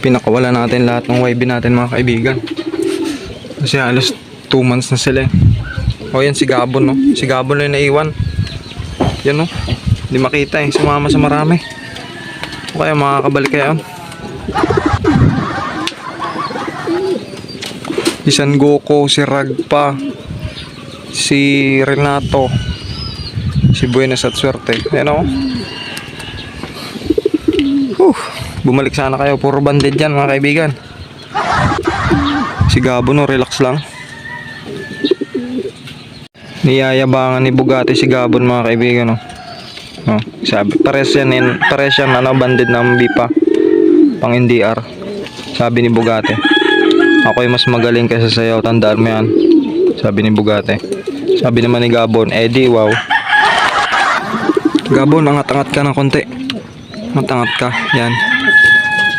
Pinakawala natin lahat ng YB natin mga kaibigan. Kasi halos 2 months na sila eh. O yan si Gabon no. Si Gabon na yung naiwan. Yan no. Hindi makita eh. Sumama sa marami. O kaya makakabalik kaya yun. Si San Goku, si Ragpa, si Renato, si Buenas at Swerte. Ayan o. Bumalik sana kayo. Puro banded yan mga kaibigan. Si Gabo no, relax lang. Niyayabangan ni Bugatti si Gabon mga kaibigan no. Oh, sabi pares yan ano, banded ng BIPA pang NDR. Sabi ni Bugatti, ako'y mas magaling kaysa sayo, tandaan mo yan. Sabi ni Bugatti. Sabi naman ni Gabon, di wow. Gabon, angat-angat ka ng konti. Angat-angat ka, yan.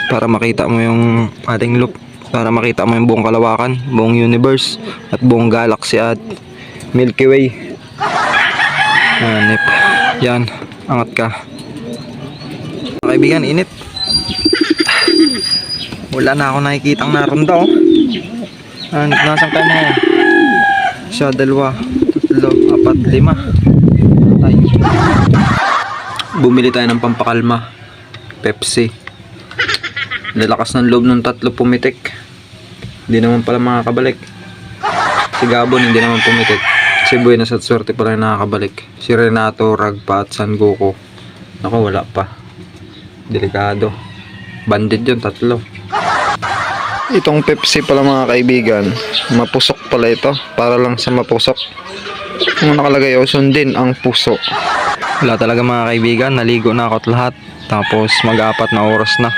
Para makita mo yung ating loop. Para makita mo yung buong kalawakan, buong universe, at buong galaxy at Milky Way. Hanip. Yan, angat ka. Mga kaibigan, init. Wala na ako nakikitang naroon daw. Nasaan ka na? Isa, dalawa, tatlo, apat, lima. Bumili tayo ng pampakalma. Pepsi. Lalakas ng loob ng tatlo pumitik. Hindi naman pala makakabalik. Si Gabon hindi naman pumitik. Si Buenas at Swerte pala yung nakakabalik. Si Renato, Ragpa at San Goku. Naku, wala pa. Delikado. Bandit yun, tatlo. Itong Pepsi pala mga kaibigan, mapusok pala ito. Para lang sa mapusok. Kung nakalagay o sundin ang puso. Wala talaga mga kaibigan, naligo na ako at lahat. Tapos mag-apat na oras na.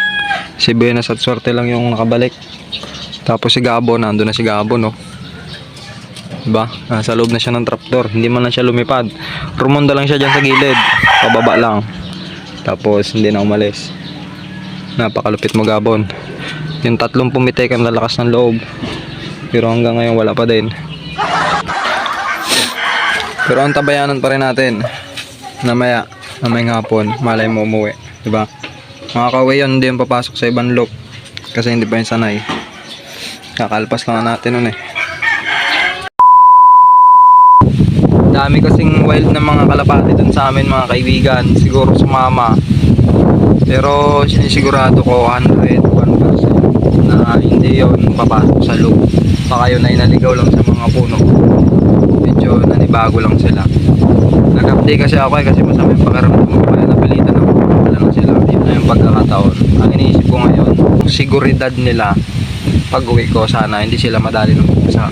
Si Buenas at Swerte lang yung nakabalik. Tapos si Gabon, nandun na si Gabon no. Diba? Nasa loob na siya ng trapdoor. Hindi man lang siya lumipad. Rumonda lang siya dyan sa gilid. Pababa lang. Tapos hindi na umalis. Napakalupit mo Gabon. Yung tatlong pumitik ang lalakas ng loob. Pero hanggang ngayon wala pa din. Pero ang tabayanan pa rin natin. Namaya, mamayang hapon, malay mo umuwi. Diba? Mga kauwi yun, hindi yung papasok sa ibang loop. Kasi hindi pa yung sanay. Kakalpas lang natin nun eh. Dami kasing wild na mga kalapati dun sa amin mga kaibigan. Siguro sumama. Pero sinisigurado ko 101% na hindi yun papasok sa loop. Baka yun ay naligaw lang sa mga puno. Medyo nanibago lang sila. Nag-update kasi ako kasi masama yung pakiramdam ko. Kaya napilitan ako. Wala lang sila. Yun na yung pagkakataon. Ang iniisip ko ngayon, siguridad nila pag uwi ko sana hindi sila madali ng pusa.